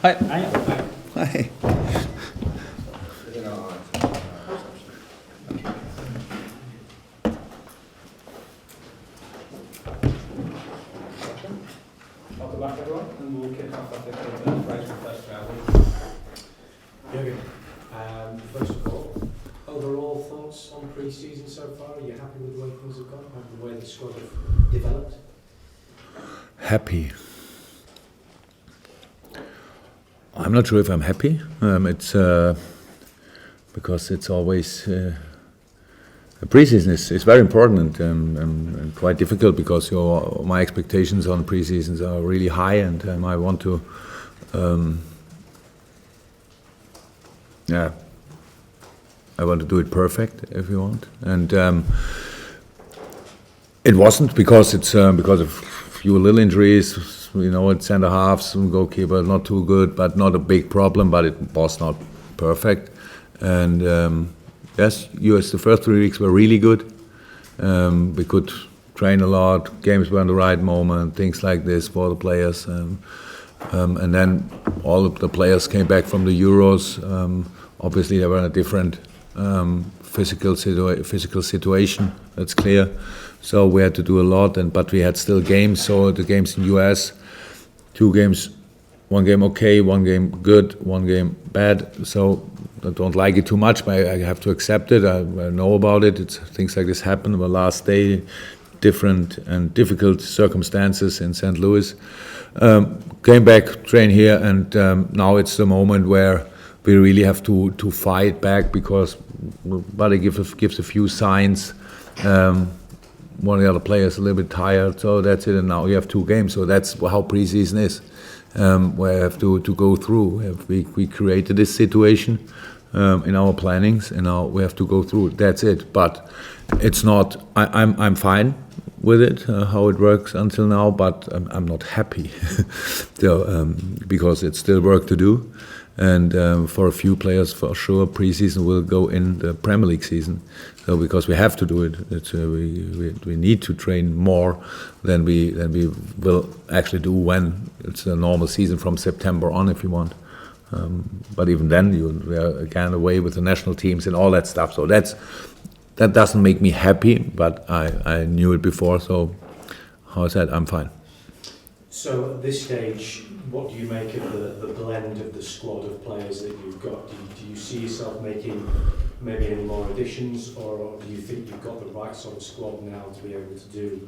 Hej. Hej. Welcome back, everyone, and we'll kick off after the right first round. Jurgen, first of all, overall thoughts on pre-season so far? Are you happy with the way things have gone and the way the squad have developed? Happy. I'm not sure if I'm happy. It's because it's always pre-season is very important and quite difficult because my expectations on pre-seasons are really high, and I want to I want to do it perfect, if you want. And it wasn't because because of few little injuries. At centre halves, goalkeeper not too good, but not a big problem. But it was not perfect. And yes, the first 3 weeks were really good. We could train a lot. Games were in the right moment. Things like this for the players. And then all of the players came back from the Euros. Obviously, they were in a different physical situation. That's clear. So we had to do a lot, but we had still games. So the games in US, 2 games, 1 game okay, 1 game good, 1 game bad. So I don't like it too much, but I have to accept it. I know about it. Things like this happen. On the last day, different and difficult circumstances in St. Louis. Came back, train here, and now it's the moment where we really have to fight back because Buddy gives a few signs. One of the other players a little bit tired, so that's it. And now you have 2 games, so that's how preseason is. Where I have to go through. We created this situation in our plannings, and now we have to go through. That's it. But it's not. I'm fine with it how it works until now, but I'm not happy. So because it's still work to do. And for a few players, for sure, preseason will go in the Premier League season. So because we have to do it, we need to train more than we will actually do when it's a normal season from September on, if you want. But even then, we are again away with the national teams and all that stuff. So that doesn't make me happy, but I knew it before. So, how I said, I'm fine. So at this stage, what do you make of the blend of the squad of players that you've got? Do you see yourself making maybe any more additions, or do you think you've got the right sort of squad now to be able to do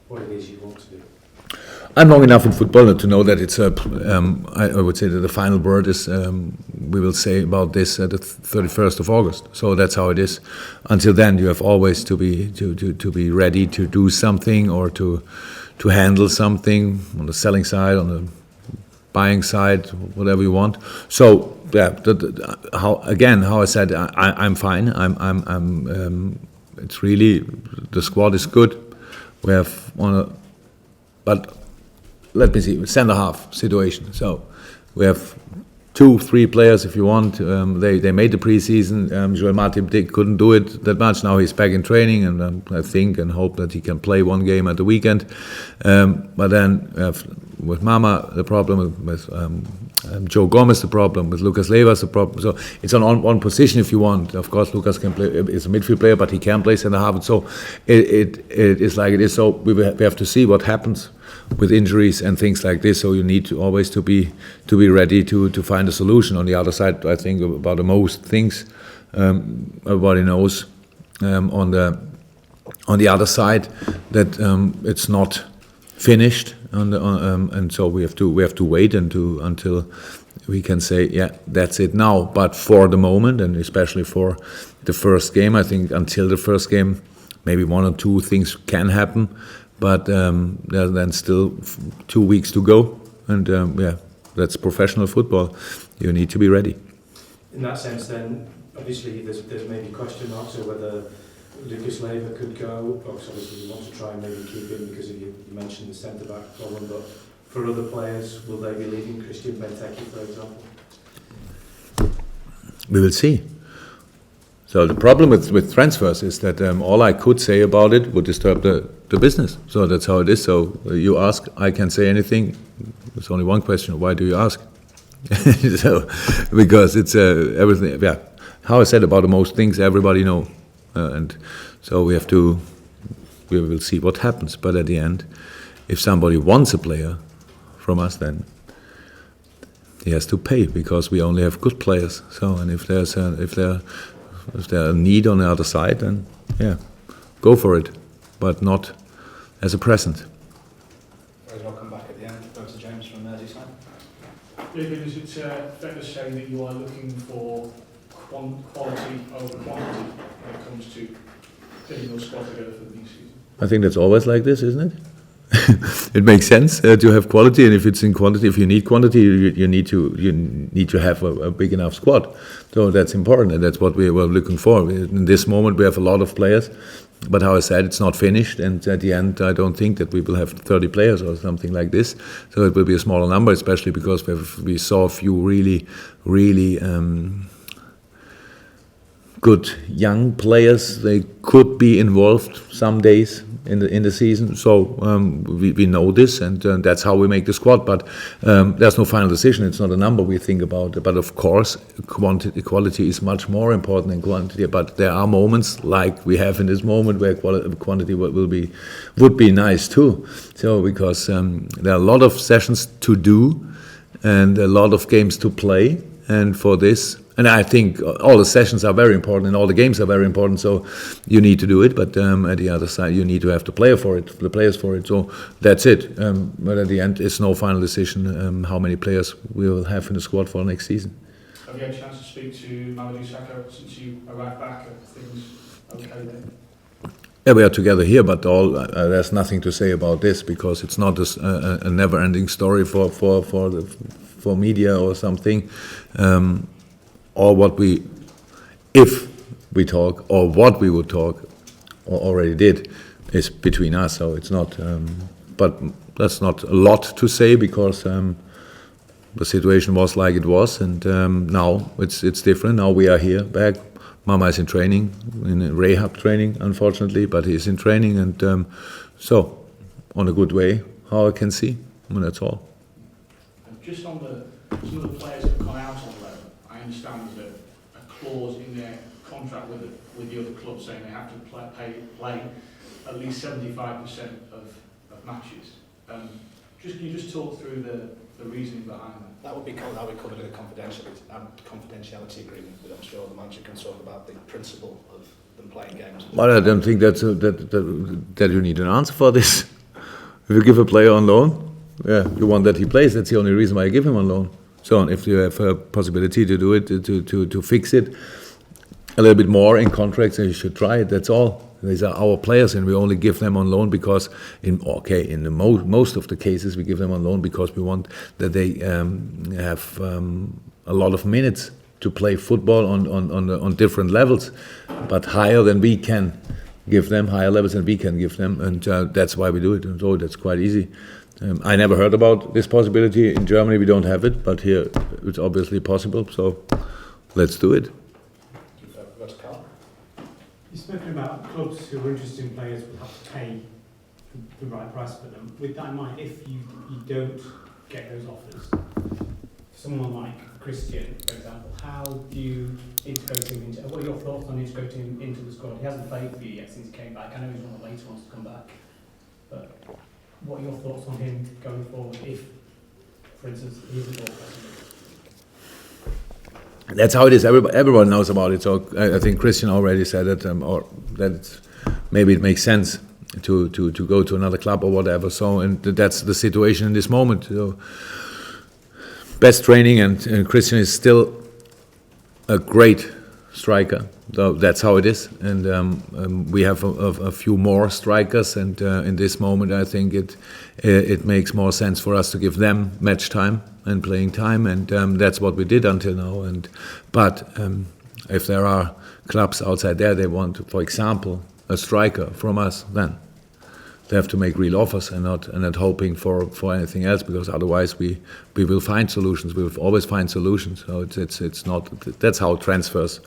what it is you want to do? I'm long enough in football to know that it's I would say that the final word is we will say about this the 31st of August. So that's how it is. Until then, you have always to be ready to do something or to handle something on the selling side, on the buying side, whatever you want. So yeah, how I said, I'm fine. It's really the squad is good. We have but let me see, centre half situation. So we have 2-3 players if you want. They made the preseason. Joel Matip couldn't do it that much. Now he's back in training, and I think and hope that he can play 1 game at the weekend. But then with Mama the problem, with Joe Gomez the problem, with Lucas Leiva's the problem. So it's on one position if you want. Of course, Lucas can play. Is a midfield player, but he can play centre half. So it is like it is. So we have to see what happens with injuries and things like this. So you need to always to be ready to find a solution. On the other side, I think about the most things everybody knows on the other side that it's not finished, and so we have to wait until we can say, yeah, that's it now. But for the moment, and especially for the first game, I think until the first game, maybe 1 or 2 things can happen. But there's then still 2 weeks to go, and yeah, that's professional football. You need to be ready. In that sense, then, obviously, there's maybe question marks over whether Lucas Leiva could go. Obviously, you want to try and maybe keep him because you mentioned the centre-back problem. But for other players, will they be leaving? Christian Benteke, for example? We will see. So the problem with transfers is that all I could say about it would disturb the business. So that's how it is. So you ask, I can say anything. There's only one question: why do you ask? So, because it's everything. Yeah, how I said about the most things, everybody know, and so we will see what happens. But at the end, if somebody wants a player from us, then he has to pay because we only have good players. So, and if there's a need on the other side, then yeah, go for it, but not as a present. I'll come back at the end. Go to James from Merseyside. Jurgen, is it fair to say that you are looking for quality over quantity when it comes to getting your squad together for the new season? I think that's always like this, isn't it? It makes sense to have quality, and if it's in quantity, if you need quantity, you need to have a big enough squad. So that's important, and that's what we were looking for. In this moment, we have a lot of players, but how I said, it's not finished, and at the end, I don't think that we will have 30 players or something like this. So it will be a smaller number, especially because we saw a few really good young players. They could be involved some days in the season. So we know this, and that's how we make the squad. But there's no final decision. It's not a number we think about. But of course, quality is much more important than quantity. But there are moments like we have in this moment where quantity would be nice too. So because there are a lot of sessions to do and a lot of games to play, and for this. And I think all the sessions are very important and all the games are very important, so you need to do it. But at the other side, you need to have the players for it. So that's it. But at the end, it's no final decision how many players we will have in the squad for next season. Have you had a chance to speak to Mamadou Sakho since you arrived back? Are things okay then? Yeah, we are together here, but there's nothing to say about this because it's not a never-ending story for media or something. Or if we talk, or what we would talk, or already did, is between us. So it's not, but that's not a lot to say because the situation was like it was, and now it's different. Now we are here back. Mama is in training, in rehab training, unfortunately, but he's in training, and so on a good way. How I can see, and that's all. And just on some of the players that have gone out on loan, I understand there's a clause in their contract with the other club saying they have to play at least 75% of matches. Can you just talk through the reasoning behind that? That would be covered in a confidentiality agreement, but I'm sure the manager can talk about the principle of them playing games. Well, I don't think that you need an answer for this. If you give a player on loan, yeah, you want that he plays. That's the only reason why I give him on loan. So if you have a possibility to do it, to fix it a little bit more in contracts, you should try it. That's all. These are our players, and we only give them on loan because, in the most of the cases, we give them on loan because we want that they have a lot of minutes to play football on different levels, but higher levels than we can give them, and that's why we do it. And so that's quite easy. I never heard about this possibility. In Germany, we don't have it, but here it's obviously possible. So let's do it. You've spoken about clubs who are interested in players will have to pay the right price for them. With that in mind, if you don't get those offers, someone like Christian, for example, how do you integrate him into? What are your thoughts on integrating him into the squad? He hasn't played for you yet since he came back. I know he's one of the later ones to come back, but what are your thoughts on him going forward if, for instance, he isn't ball present? That's how it is. Everyone knows about it. So I think Christian already said it, or that maybe it makes sense to go to another club or whatever. So, and that's the situation in this moment. So, best training, and Christian is still a great striker. So that's how it is. And we have a few more strikers, and in this moment, I think it makes more sense for us to give them match time and playing time, and that's what we did until now. But if there are clubs outside there, they want, for example, a striker from us, then they have to make real offers and not hoping for anything else, because otherwise we will find solutions. We will always find solutions. So it's not. That's how transfers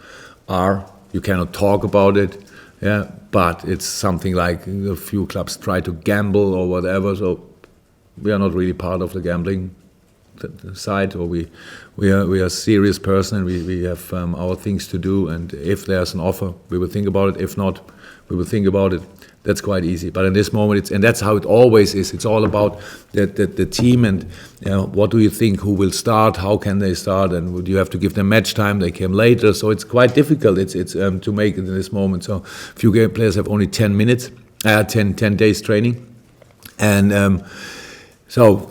are. You cannot talk about it, yeah. But it's something like a few clubs try to gamble or whatever. So we are not really part of the gambling side, or we are a serious person, and we have our things to do, and if there's an offer, we will think about it. If not, we will think about it. That's quite easy. But in this moment, and that's how it always is. It's all about the team, and what do you think? Who will start? How can they start? And would you have to give them match time? They came later, so it's quite difficult. It's to make it in this moment. So few game players have only 10 minutes, 10 days training, and so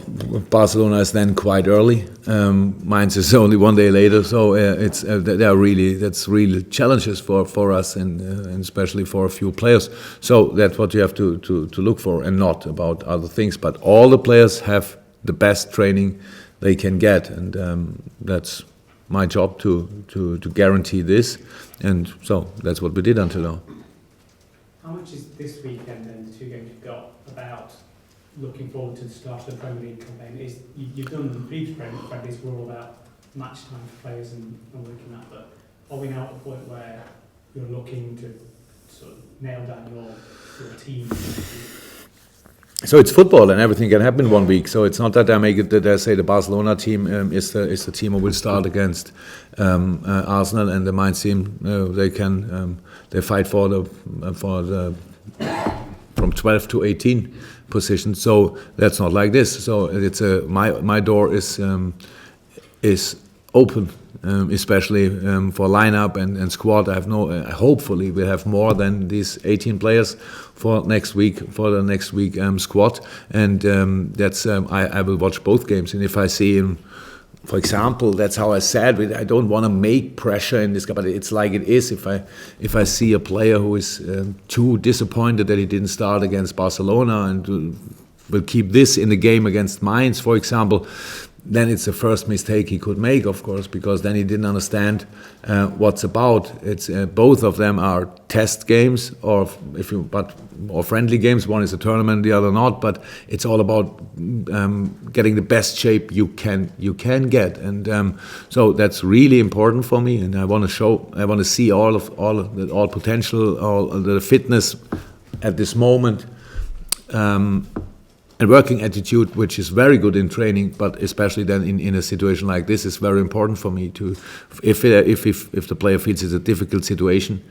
Barcelona is then quite early. Mainz is only 1 day later. So that's really challenges for us, and especially for a few players. So that's what you have to look for, and not about other things. But all the players have the best training they can get, and that's my job to guarantee this. And so that's what we did until now. How much is this weekend and the 2 games you've got about looking forward to the start of the Premier League campaign? You've done the previous friendlies were all about match time for players and working that, but are we now at the point where you're looking to sort of nail down your team? So it's football, and everything can happen in 1 week. So it's not that I make it that I say the Barcelona team is the team who will start against Arsenal, and the Mainz team they fight for the from 12 to 18 position. So that's not like this. So it's my door is open, especially for lineup and squad. I have hopefully we'll have more than these 18 players for the next week squad, and that's I will watch both games, and if I see him. For example, that's how I said I don't want to make pressure in this, but it's like it is. If I see a player who is too disappointed that he didn't start against Barcelona and will keep this in the game against Mainz, for example, then it's the first mistake he could make, of course, because then he didn't understand what's about. It's both of them are test games, or friendly games. One is a tournament, the other not. But it's all about getting the best shape you can get, and so that's really important for me. And I want to see all potential, all the fitness at this moment. And working attitude, which is very good in training, but especially then in a situation like this, is very important for me to, if the player feels it's a difficult situation,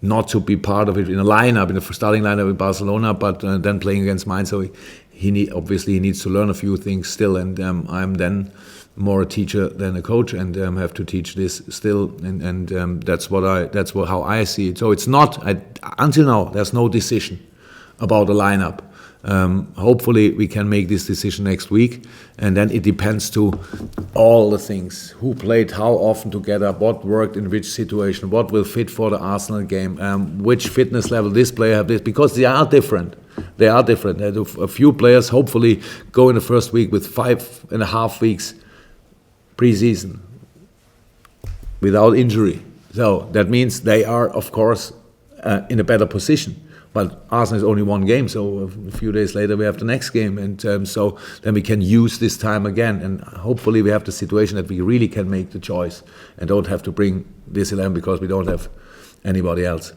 not to be part of it in a lineup, in a starting lineup with Barcelona, but then playing against Mainz. So he needs to learn a few things still, and I'm then more a teacher than a coach, and have to teach this still, and that's how I see it. So it's not until now. There's no decision about the lineup. Hopefully we can make this decision next week, and then it depends to all the things: who played how often together, what worked in which situation, what will fit for the Arsenal game, which fitness level this player have this, because they are different. A few players hopefully go in the first week with 5.5 weeks pre-season without injury, so that means they are, of course, in a better position. But Arsenal is only 1 game, so a few days later we have the next game, and so then we can use this time again, and hopefully we have the situation that we really can make the choice and don't have to bring this 11 because we don't have anybody else.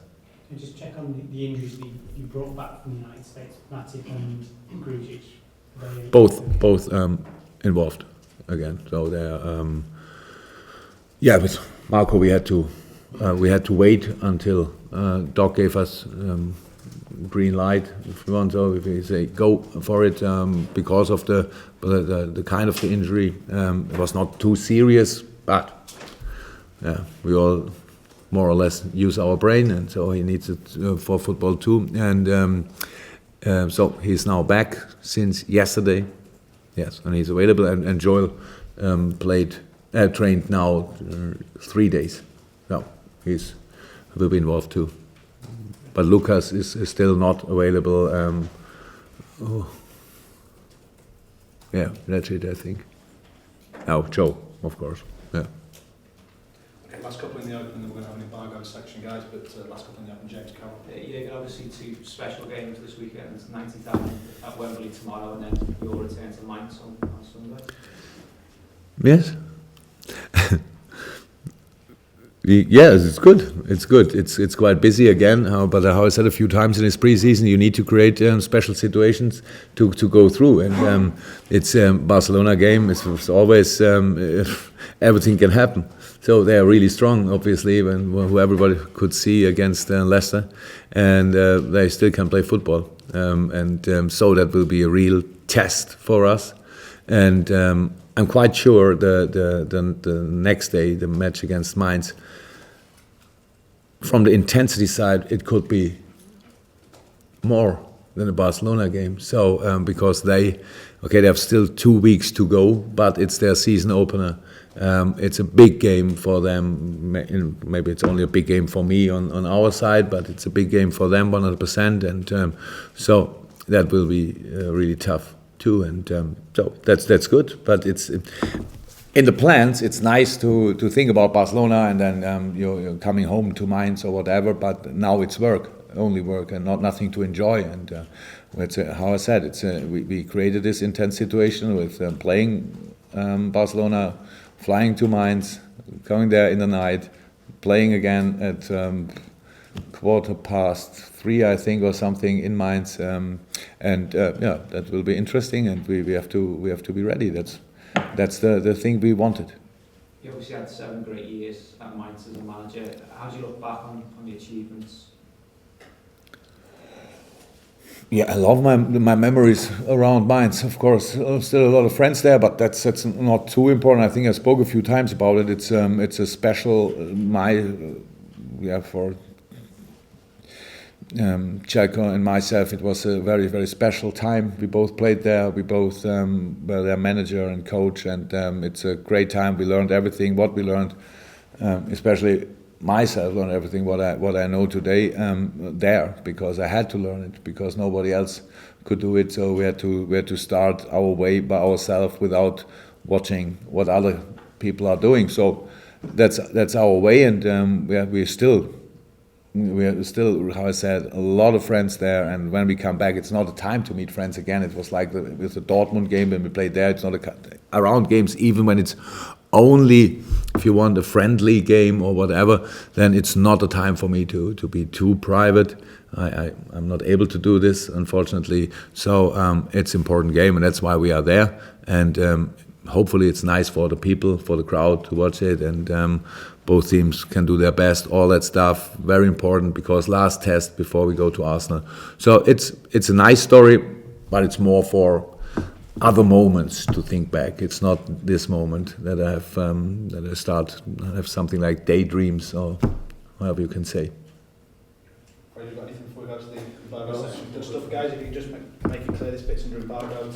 And just check on the injuries that you brought back from the United States, Matip and Grujic. Both involved again. So they're with Marco we had to wait until Doc gave us green light, if we want. So if we say go for it, because of the kind of the injury, it was not too serious, but we all more or less use our brain, and so he needs it for football too. And so he's now back since yesterday. Yes, and he's available. And Joel trained now 3 days. So will be involved too. But Lucas is still not available. That's it, I think. Oh, Joe, of course. Yeah. Okay, last couple in the open, and we're going to have an embargo section, guys. But last couple in the open, James Carroll. Yeah, obviously 2 special games this weekend. 90,000 at Wembley tomorrow, and then your return to Mainz on Sunday. Yes. Yes, it's good. It's good. It's quite busy again. But how I said a few times in this preseason, you need to create special situations to go through. And it's Barcelona game. It's always everything can happen. So they are really strong, obviously, who everybody could see against Leicester, and they still can play football. So that will be a real test for us. And I'm quite sure the next day, the match against Mainz, from the intensity side, it could be more than the Barcelona game. So because they have still 2 weeks to go, but it's their season opener. It's a big game for them. Maybe it's only a big game for me on our side, but it's a big game for them 100%. And so that will be really tough too. And so that's good. But it's in the plans. It's nice to think about Barcelona and then you're coming home to Mainz or whatever. But now it's work, only work, and nothing to enjoy. And it's how I said, it's we created this intense situation with playing Barcelona, flying to Mainz, going there in the night, playing again at 3:15, I think, or something in Mainz, that will be interesting, and we have to be ready. That's the thing we wanted. You obviously had 7 great years at Mainz as a manager. How do you look back on the achievements? Yeah, I love my memories around Mainz. Of course, still a lot of friends there, but that's not too important. I think I spoke a few times about it. It's a special for Jelko and myself. It was a very, very special time. We both played there. We both were their manager and coach, and it's a great time. We learned everything what we learned, especially myself learned everything what I know today there, because I had to learn it, because nobody else could do it. So we had to start our way by ourselves without watching what other people are doing. So that's our way, and we are still, how I said, a lot of friends there. And when we come back, it's not a time to meet friends again. It was like with the Dortmund game when we played there. It's not around games, even when it's only, if you want, a friendly game or whatever, then it's not a time for me to be too private. I'm not able to do this, unfortunately. So it's an important game, and that's why we are there. And hopefully it's nice for the people, for the crowd to watch it. And both teams can do their best, all that stuff. Very important, because last test before we go to Arsenal. So it's a nice story, but it's more for other moments to think back. It's not this moment that I have something like daydreams, or whatever you can say. Have you got anything before we go to the embargo session? Good stuff, guys. If you can just make it clear, this bit's under embargo.